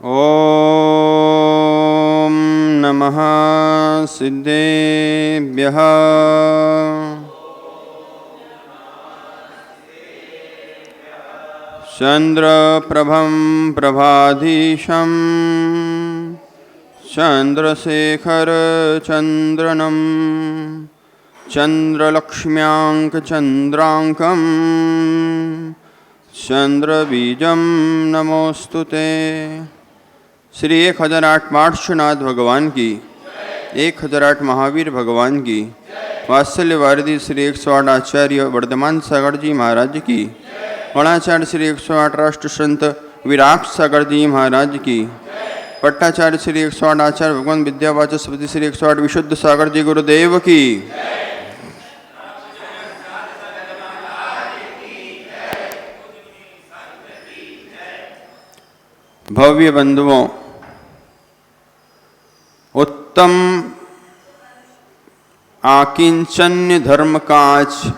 ॐ नमः सिद्धेभ्यः। चन्द्रप्रभं प्रभाधीशं चन्द्रशेखरचन्द्रनं चन्द्रलक्ष्म्याङ्कचन्द्राङ्कं चन्द्रबीजं नमोस्तुते। श्री 1008 पार्श्वनाथ भगवान की, 1008 महावीर भगवान की, वात्सल्य वारिधि श्री 108 आचार्य वर्धमान सागर जी महाराज की, गणाचार्य श्री 108 राष्ट्र संत विराट सागर जी महाराज की, पट्टाचार्य श्री 108 आचार्य भगवान विद्यावाचस्पति श्री 108 विशुद्ध सागर जी गुरुदेव की। भव्य बंधुओं, उत्तम आकिंचन्य धर्म का आज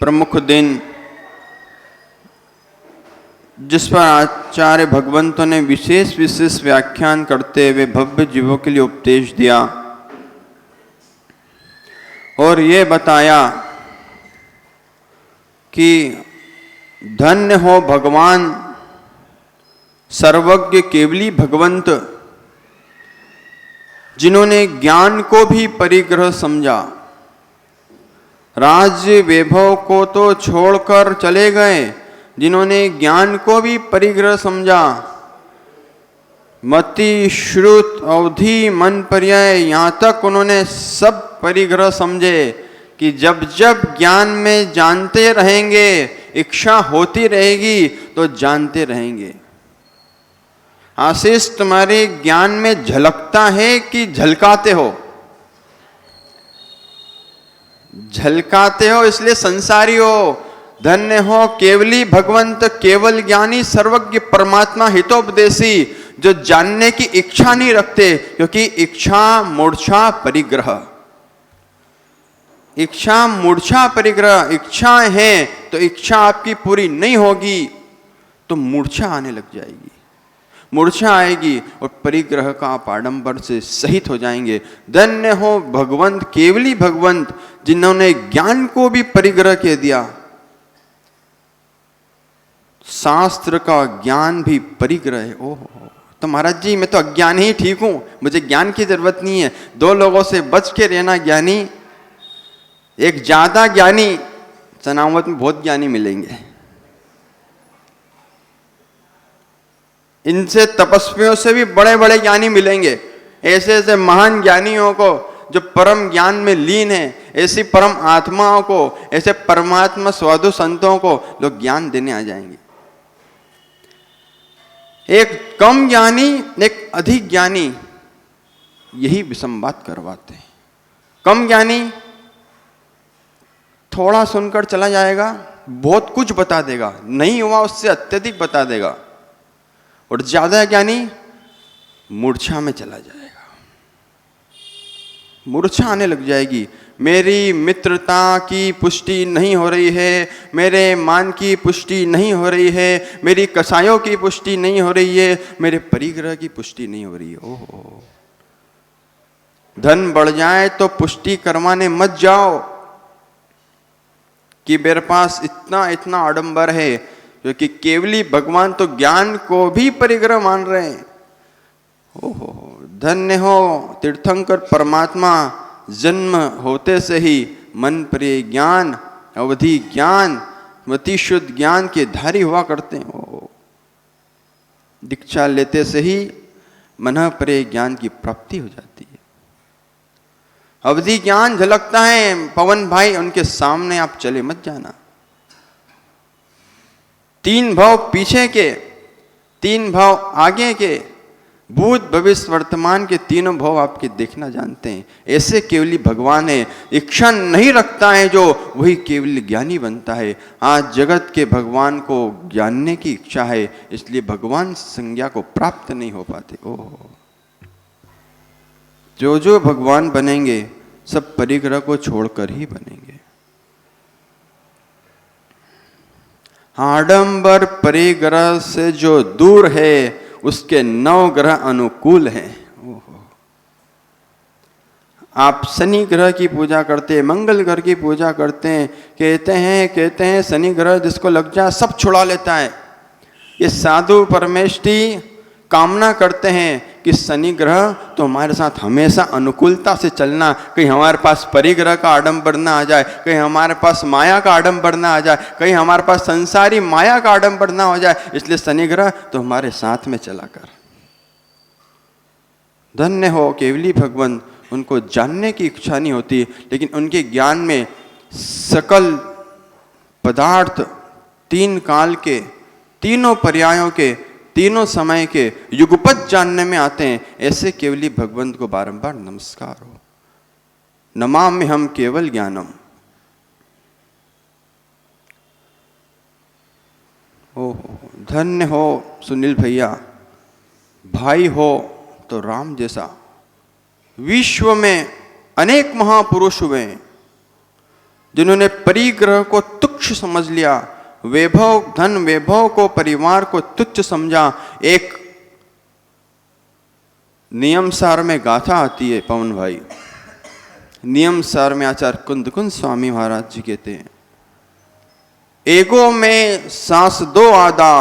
प्रमुख दिन, जिस पर आचार्य भगवंतों ने विशेष व्याख्यान करते हुए भव्य जीवों के लिए उपदेश दिया और ये बताया कि धन्य हो भगवान सर्वज्ञ केवली भगवंत, जिन्होंने ज्ञान को भी परिग्रह समझा। राज्य वैभव को तो छोड़कर चले गए, जिन्होंने ज्ञान को भी परिग्रह समझा। मति श्रुत अवधि मन पर्याय, यहाँ तक उन्होंने सब परिग्रह समझे कि जब जब ज्ञान में जानते रहेंगे, इच्छा होती रहेगी तो जानते रहेंगे। आशीष, तुम्हारे ज्ञान में झलकता है कि झलकाते हो? झलकाते हो, इसलिए संसारी हो। धन्य हो केवली भगवंत, केवल ज्ञानी, सर्वज्ञ परमात्मा हितोपदेशी, जो जानने की इच्छा नहीं रखते, क्योंकि इच्छा मूर्छा परिग्रह, इच्छा मूर्छा परिग्रह। इच्छा है तो इच्छा आपकी पूरी नहीं होगी तो मूर्छा आने लग जाएगी, मूर्छा आएगी और परिग्रह का आप आडंबर से सहित हो जाएंगे। धन्य हो भगवंत, केवली भगवंत, जिन्होंने ज्ञान को भी परिग्रह के दिया। शास्त्र का ज्ञान भी परिग्रह है। ओहो, तो महाराज जी मैं तो अज्ञान ही ठीक हूं, मुझे ज्ञान की जरूरत नहीं है। दो लोगों से बच के रहना ज्ञानी, एक ज्यादा ज्ञानी, चनावत में बहुत ज्ञानी मिलेंगे। इनसे तपस्वियों से भी बड़े बड़े ज्ञानी मिलेंगे। ऐसे ऐसे महान ज्ञानियों को जो परम ज्ञान में लीन है, ऐसी परम आत्माओं को, ऐसे परमात्मा साधु संतों को लोग ज्ञान देने आ जाएंगे। एक कम ज्ञानी, एक अधिक ज्ञानी, यही विसंवाद करवाते हैं। कम ज्ञानी थोड़ा सुनकर चला जाएगा, बहुत कुछ बता देगा, नहीं हुआ उससे अत्यधिक बता देगा। और ज्यादा ज्ञानी मूर्छा में चला जाएगा, मूर्छा आने लग जाएगी। मेरी मित्रता की पुष्टि नहीं हो रही है, मेरे मान की पुष्टि नहीं हो रही है, मेरी कसायों की पुष्टि नहीं हो रही है, मेरे परिग्रह की पुष्टि नहीं हो रही है। ओहो, धन बढ़ जाए तो पुष्टि करवाने मत जाओ कि मेरे पास इतना इतना आडंबर है, क्योंकि केवली भगवान तो ज्ञान को भी परिग्रह मान रहे हैं। ओहो, धन्य हो तीर्थंकर परमात्मा, जन्म होते से ही मन प्रिय ज्ञान, अवधि ज्ञान, मति शुद्ध ज्ञान के धारी हुआ करते हैं। ओहो, दीक्षा लेते से ही मन प्रिय ज्ञान की प्राप्ति हो जाती है। अवधि ज्ञान झलकता है। पवन भाई, उनके सामने आप चले मत जाना। 3 भाव पीछे के, 3 भाव आगे के, भूत भविष्य वर्तमान के तीनों भाव आपके देखना जानते हैं। ऐसे केवली भगवान है। इच्छा नहीं रखता है जो, वही केवल ज्ञानी बनता है। आज जगत के भगवान को जानने की इच्छा है, इसलिए भगवान संज्ञा को प्राप्त नहीं हो पाते। ओह, जो जो भगवान बनेंगे सब परिग्रह को छोड़कर ही बनेंगे। आडंबर परिग्रह से जो दूर है उसके 9 ग्रह अनुकूल हैं। आप शनि ग्रह की पूजा करते हैं, मंगल ग्रह की पूजा करते हैं, कहते हैं शनि ग्रह जिसको लग जाए सब छुड़ा लेता है। ये साधु परमेष्ठी कामना करते हैं कि शनि ग्रह तो हमारे साथ हमेशा अनुकूलता से चलना, कहीं हमारे पास परिग्रह का आडंबर ना आ जाए, कहीं हमारे पास माया का आडंबर ना आ जाए, कहीं हमारे पास संसारी माया का आडंबर ना हो जाए, इसलिए शनि ग्रह तो हमारे साथ में चला कर। धन्य हो केवली भगवान, उनको जानने की इच्छा नहीं होती, लेकिन उनके ज्ञान में सकल पदार्थ 3 काल के, तीनों पर्यायों के, तीनों समय के युगपत जानने में आते हैं। ऐसे केवली भगवंत को बारंबार नमस्कार हो। नमामि हम केवल ज्ञानम। ओहो, धन्य हो सुनील भैया, भाई हो तो राम जैसा। विश्व में अनेक महापुरुष हुए जिन्होंने परिग्रह को तुच्छ समझ लिया, वैभव, धन वैभव को, परिवार को तुच्छ समझा। एक नियम सार में गाथा आती है पवन भाई, नियम सार में आचार्य कुंद स्वामी महाराज जी कहते हैं, एगो में सांस 2 आदा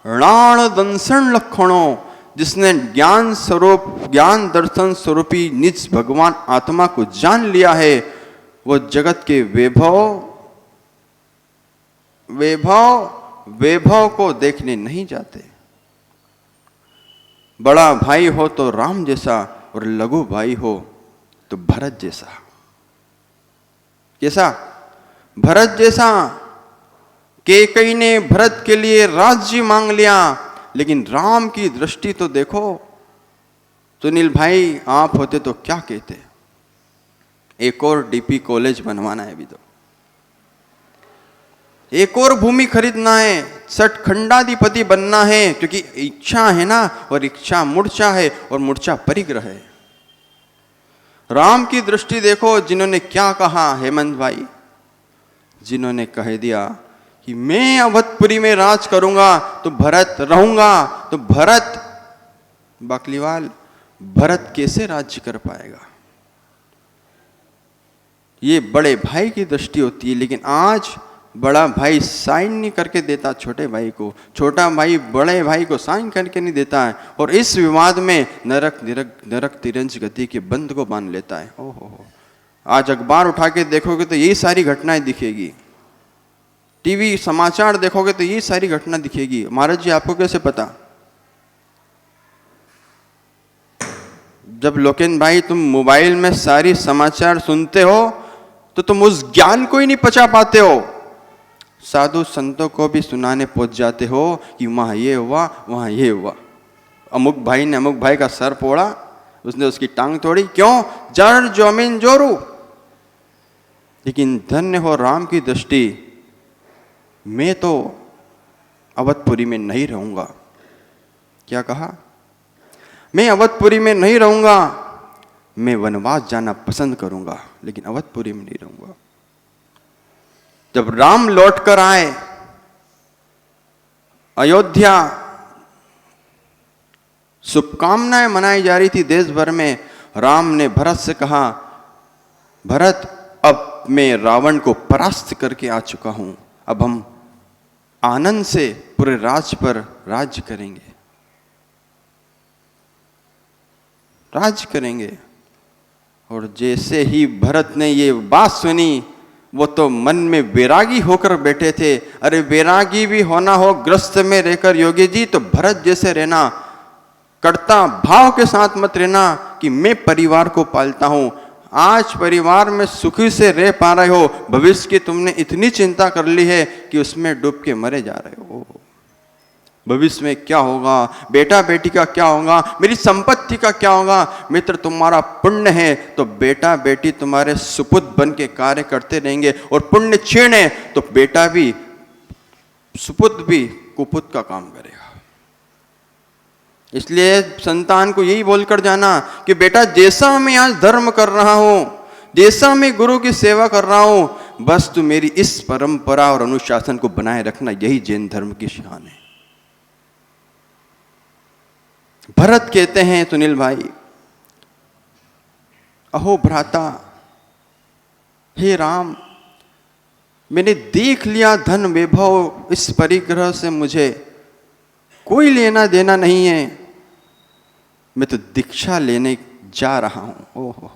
राण दंसन लक्षणों। जिसने ज्ञान स्वरूप, ज्ञान दर्शन स्वरूपी निज भगवान आत्मा को जान लिया है, वो जगत के वैभव को देखने नहीं जाते। बड़ा भाई हो तो राम जैसा, और लघु भाई हो तो भरत जैसा। कैसा? भरत जैसा। कैकेयी ने भरत के लिए राज्य मांग लिया, लेकिन राम की दृष्टि तो देखो। सुनील भाई आप होते तो क्या कहते? एक और डीपी कॉलेज बनवाना है अभी तो, एक और भूमि खरीदना है, सठखंडाधिपति बनना है, क्योंकि इच्छा है ना, और इच्छा मूर्छा है, और मूर्छा परिग्रह है। राम की दृष्टि देखो, जिन्होंने क्या कहा हेमंत भाई, जिन्होंने कह दिया कि मैं अवधपुरी में राज करूंगा तो भरत रहूंगा, तो भरत बाकलीवाल, भरत कैसे राज्य कर पाएगा? ये बड़े भाई की दृष्टि होती है, लेकिन आज बड़ा भाई साइन नहीं करके देता छोटे भाई को, छोटा भाई बड़े भाई को साइन करके नहीं देता है, और इस विवाद में नरक तिरंज गति के बंध को बांध लेता है। ओहो, आज अखबार उठा के देखोगे तो यही सारी घटनाएं दिखेगी, टीवी समाचार देखोगे तो यही सारी घटना दिखेगी। महाराज जी आपको कैसे पता? जब लोकेन भाई तुम मोबाइल में सारी समाचार सुनते हो तो तुम उस ज्ञान को ही नहीं पचा पाते हो, साधु संतों को भी सुनाने पहुंच जाते हो कि वहां ये हुआ, वहां ये हुआ, अमुक भाई ने अमुक भाई का सर फोड़ा, उसने उसकी टांग तोड़ी, क्यों? जड़ जमीन जोरू। लेकिन धन्य हो राम की दृष्टि, मैं तो अवधपुरी में नहीं रहूंगा। क्या कहा? मैं अवधपुरी में नहीं रहूंगा, मैं वनवास जाना पसंद करूंगा, लेकिन अवधपुरी में नहीं रहूंगा। जब राम लौट कर आए अयोध्या, शुभकामनाएं मनाई जा रही थी देश भर में। राम ने भरत से कहा, भरत अब मैं रावण को परास्त करके आ चुका हूं, अब हम आनंद से पूरे राज पर राज्य करेंगे, राज्य करेंगे। और जैसे ही भरत ने ये बात सुनी, वो तो मन में वैरागी होकर बैठे थे। अरे वैरागी भी होना हो ग्रस्त में रहकर योगी जी, तो भरत जैसे रहना, कर्ता भाव के साथ मत रहना कि मैं परिवार को पालता हूं। आज परिवार में सुखी से रह पा रहे हो, भविष्य की तुमने इतनी चिंता कर ली है कि उसमें डूब के मरे जा रहे हो। भविष्य में क्या होगा, बेटा बेटी का क्या होगा, मेरी संपत्ति का क्या होगा। मित्र, तुम्हारा पुण्य है तो बेटा बेटी तुम्हारे सुपुत्र बन के कार्य करते रहेंगे, और पुण्य क्षीण है तो बेटा भी, सुपुत्र भी कुपुत्र का काम करेगा। इसलिए संतान को यही बोलकर जाना कि बेटा जैसा मैं आज धर्म कर रहा हूं, जैसा मैं गुरु की सेवा कर रहा हूं, बस तू मेरी इस परंपरा और अनुशासन को बनाए रखना, यही जैन धर्म की शान है। भरत कहते हैं सुनील भाई, अहो भ्राता, हे राम, मैंने देख लिया धन वैभव, इस परिग्रह से मुझे कोई लेना देना नहीं है, मैं तो दीक्षा लेने जा रहा हूं। ओहो,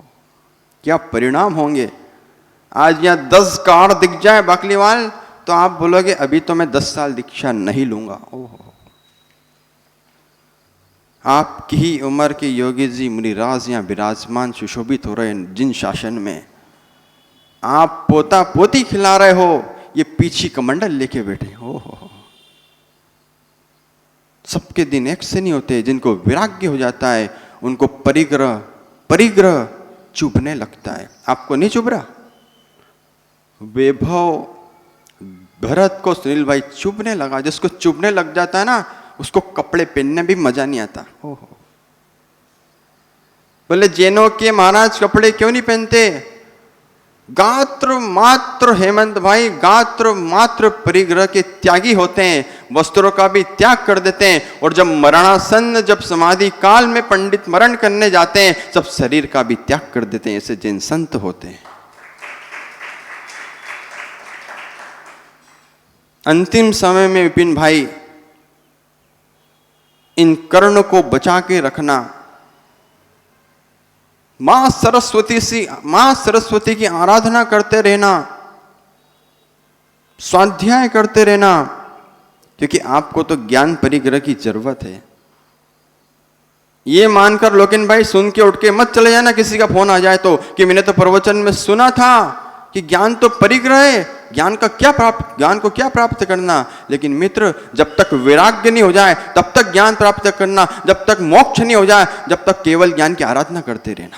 क्या परिणाम होंगे। आज यहां 10 कार दिख जाए बाकलीवाल तो आप बोलोगे अभी तो मैं 10 साल दीक्षा नहीं लूंगा। ओहो, आपकी ही उम्र के योगी जी मुनिराज यहां विराजमान सुशोभित हो रहे हैं जिन शासन में, आप पोता पोती खिला रहे हो, ये पीछी कमंडल लेके बैठे हो। सबके दिन एक से नहीं होते। जिनको वैराग्य हो जाता है उनको परिग्रह चुभने लगता है। आपको नहीं चुभ रहा? वैभव भरत को सुनील भाई चुभने लगा। जिसको चुभने लग जाता है ना, उसको कपड़े पहनने भी मजा नहीं आता। ओहो, बोले जैनों के महाराज कपड़े क्यों नहीं पहनते? गात्र मात्र हेमंत भाई, गात्र मात्र परिग्रह के त्यागी होते हैं, वस्त्रों का भी त्याग कर देते हैं, और जब मरणासन, जब समाधि काल में पंडित मरण करने जाते हैं, सब शरीर का भी त्याग कर देते हैं। ऐसे जैन संत होते हैं। अंतिम समय में विपिन भाई, इन कर्ण को बचा के रखना। मां सरस्वती की आराधना करते रहना, स्वाध्याय करते रहना, क्योंकि आपको तो ज्ञान परिग्रह की जरूरत है। ये मानकर लोकिन भाई सुन के उठ के मत चले जाना किसी का फोन आ जाए तो, कि मैंने तो प्रवचन में सुना था कि ज्ञान तो परिग्रह है, ज्ञान को क्या प्राप्त करना। लेकिन मित्र, जब तक वैराग्य नहीं हो जाए तब तक ज्ञान प्राप्त करना, जब तक मोक्ष नहीं हो जाए जब तक केवल ज्ञान की आराधना करते रहना।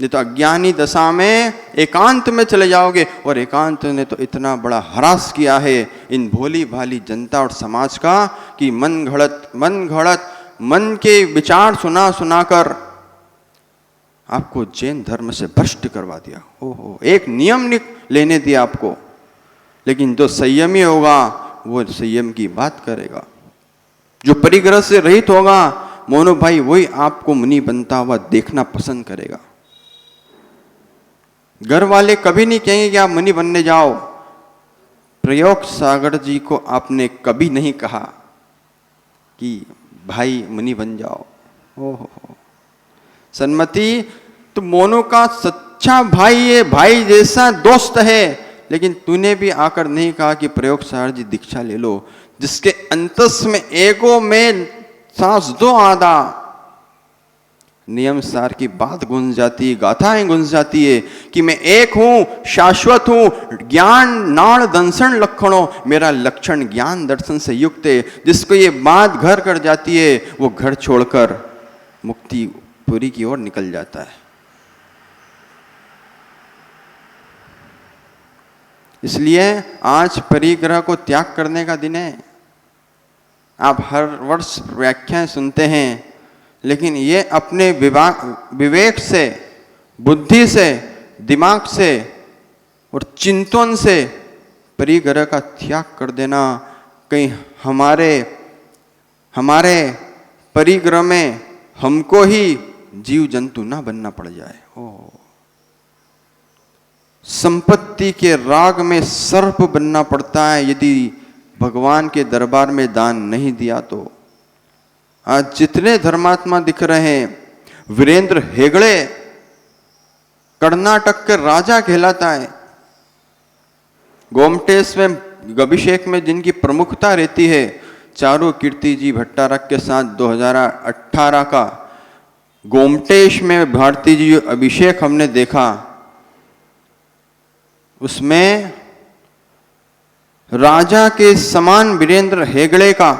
नहीं तो अज्ञानी दशा में एकांत में चले जाओगे, और एकांत ने तो इतना बड़ा हरास किया है इन भोली भाली जनता और समाज का, कि मन घड़त मन के विचार सुनाकर आपको जैन धर्म से भ्रष्ट करवा दिया। ओहो, एक नियम लेने दिया आपको। लेकिन जो संयमी होगा वो संयम की बात करेगा, जो परिग्रह से रहित होगा मोनू भाई, वही आपको मुनि बनता हुआ देखना पसंद करेगा। घर वाले कभी नहीं कहेंगे कि आप मुनि बनने जाओ। प्रयोग सागर जी को आपने कभी नहीं कहा कि भाई मुनि बन जाओ। ओहो, सन्मति, तो मोनू का सच्चा भाई है, भाई जैसा दोस्त है, लेकिन तूने भी आकर नहीं कहा कि प्रयोग सागर जी दीक्षा ले लो, जिसके अंतस में एगो में सांस दो आधा नियम सार की बात गूंज जाती है, गाथाएं गूंज जाती है कि मैं एक हूं, शाश्वत हूं, ज्ञान नाण दंसन लक्षणों, मेरा लक्षण ज्ञान दर्शन से युक्त है। जिसको ये बात घर कर जाती है वो घर छोड़कर मुक्ति पुरी की ओर निकल जाता है। इसलिए आज परिग्रह को त्याग करने का दिन है। आप हर वर्ष व्याख्याएं सुनते हैं, लेकिन ये अपने विवेक से, बुद्धि से, दिमाग से और चिंतन से परिग्रह का त्याग कर देना, कहीं हमारे परिग्रह में हमको ही जीव जंतु ना बनना पड़ जाए। संपत्ति के राग में सर्प बनना पड़ता है यदि भगवान के दरबार में दान नहीं दिया तो। आज जितने धर्मात्मा दिख रहे हैं, वीरेंद्र हेगड़े कर्नाटक के राजा कहलाता है। गोमटेश में अभिषेक में जिनकी प्रमुखता रहती है, चारू कीर्ति जी भट्टारक के साथ 2018 का गोमटेश में भारती जी अभिषेक हमने देखा, उसमें राजा के समान वीरेंद्र हेगड़े का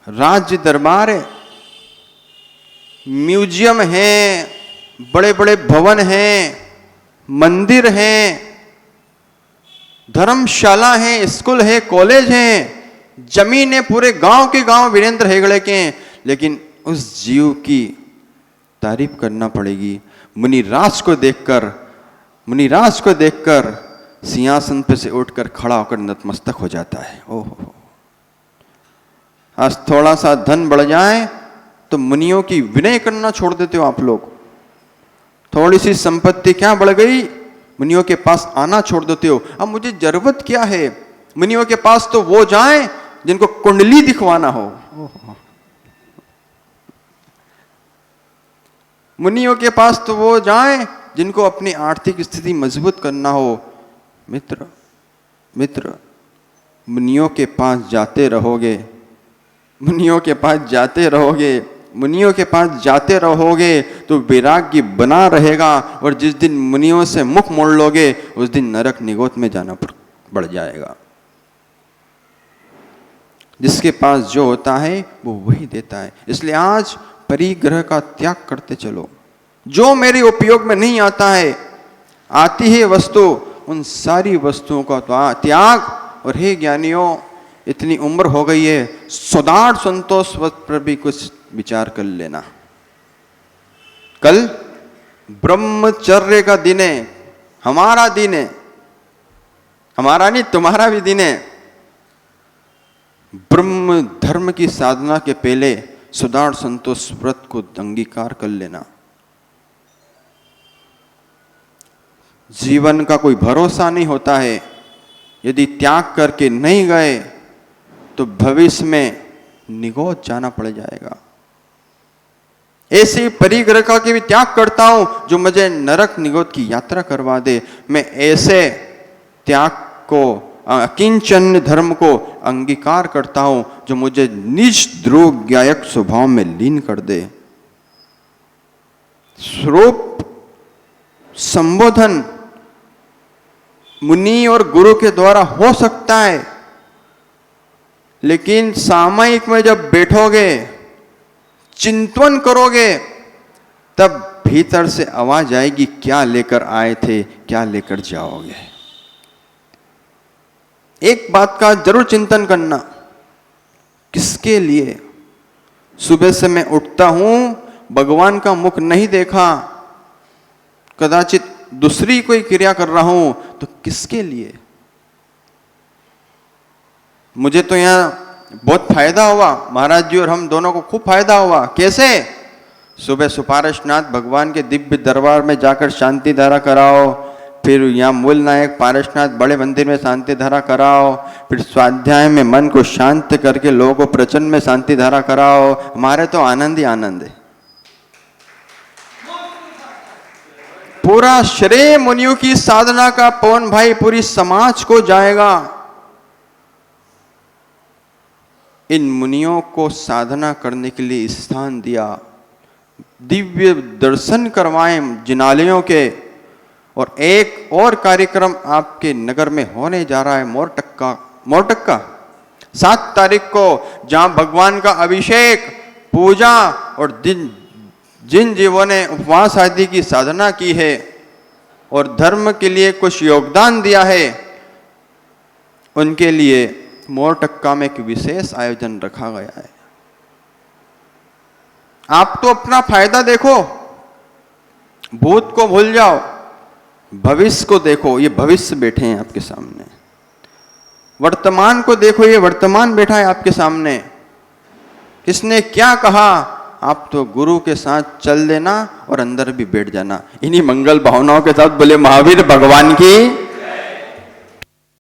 राज्य दरबार है, म्यूजियम है, बड़े बड़े भवन हैं, मंदिर हैं, धर्मशाला है, स्कूल है, कॉलेज हैं, जमीन है, पूरे गांव के गांव वीरेंद्र हेगड़े के हैं। लेकिन उस जीव की तारीफ करना पड़ेगी। मुनिराज को देखकर सिंहासन पे से उठकर खड़ा होकर नतमस्तक हो जाता है। ओहो, आज थोड़ा सा धन बढ़ जाए तो मुनियों की विनय करना छोड़ देते हो आप लोग। थोड़ी सी संपत्ति क्या बढ़ गई, मुनियों के पास आना छोड़ देते हो। अब मुझे जरूरत क्या है, मुनियों के पास तो वो जाएं जिनको कुंडली दिखवाना हो। मुनियों के पास तो वो जाएं जिनको अपनी आर्थिक स्थिति मजबूत करना हो। मित्र मित्र, मुनियों के पास जाते रहोगे, मुनियों के पास जाते रहोगे, मुनियों के पास जाते रहोगे तो वैराग्य बना रहेगा, और जिस दिन मुनियों से मुख मोड़ लोगे उस दिन नरक निगोत में जाना पड़ जाएगा। जिसके पास जो होता है वो वही देता है। इसलिए आज परिग्रह का त्याग करते चलो। जो मेरे उपयोग में नहीं आता है, आती है वस्तु, उन सारी वस्तुओं का त्याग। और हे ज्ञानियों, इतनी उम्र हो गई है, सौदार्थ संतोष पर भी कुछ विचार कर लेना। कल ब्रह्मचर्य का दिन है, हमारा दिन है, हमारा नहीं तुम्हारा भी दिन है। ब्रह्म धर्म की साधना के पहले सौदार्थ संतोष व्रत को अंगीकार कर लेना। जीवन का कोई भरोसा नहीं होता है, यदि त्याग करके नहीं गए तो भविष्य में निगोत जाना पड़ जाएगा। ऐसे परिग्रह का भी त्याग करता हूं जो मुझे नरक निगोत की यात्रा करवा दे। मैं ऐसे त्याग को, अकिंचन धर्म को अंगीकार करता हूं जो मुझे निज ध्रुव ज्ञायक स्वभाव में लीन कर दे। स्वरूप संबोधन मुनि और गुरु के द्वारा हो सकता है, लेकिन सामयिक में जब बैठोगे, चिंतन करोगे, तब भीतर से आवाज आएगी, क्या लेकर आए थे, क्या लेकर जाओगे। एक बात का जरूर चिंतन करना, किसके लिए। सुबह से मैं उठता हूं, भगवान का मुख नहीं देखा, कदाचित दूसरी कोई क्रिया कर रहा हूं, तो किसके लिए। मुझे तो यहां बहुत फायदा हुआ, महाराज जी और हम दोनों को खूब फायदा हुआ। कैसे? सुबह सुपारशनाथ भगवान के दिव्य दरबार में जाकर शांति धारा कराओ, फिर यहाँ मूल नायक पारसनाथ बड़े मंदिर में शांति धारा कराओ, फिर स्वाध्याय में मन को शांत करके लोगों को प्रचंड में शांति धारा कराओ। हमारे तो आनंद ही आनंद है। पूरा श्रेय मुनियों की साधना का पवन भाई पूरी समाज को जाएगा। इन मुनियों को साधना करने के लिए स्थान दिया, दिव्य दर्शन करवाए जिनालयों के। और एक और कार्यक्रम आपके नगर में होने जा रहा है, मोरटक्का 7 तारीख को, जहां भगवान का अभिषेक, पूजा और जिन जीवों ने उपवास आदि की साधना की है और धर्म के लिए कुछ योगदान दिया है, उनके लिए मोरटक्का में एक विशेष आयोजन रखा गया है। आप तो अपना फायदा देखो, भूत को भूल जाओ, भविष्य को देखो। ये भविष्य बैठे हैं आपके सामने। वर्तमान को देखो, ये वर्तमान बैठा है आपके सामने। किसने क्या कहा, आप तो गुरु के साथ चल देना और अंदर भी बैठ जाना। इन्हीं मंगल भावनाओं के साथ बोले महावीर भगवान की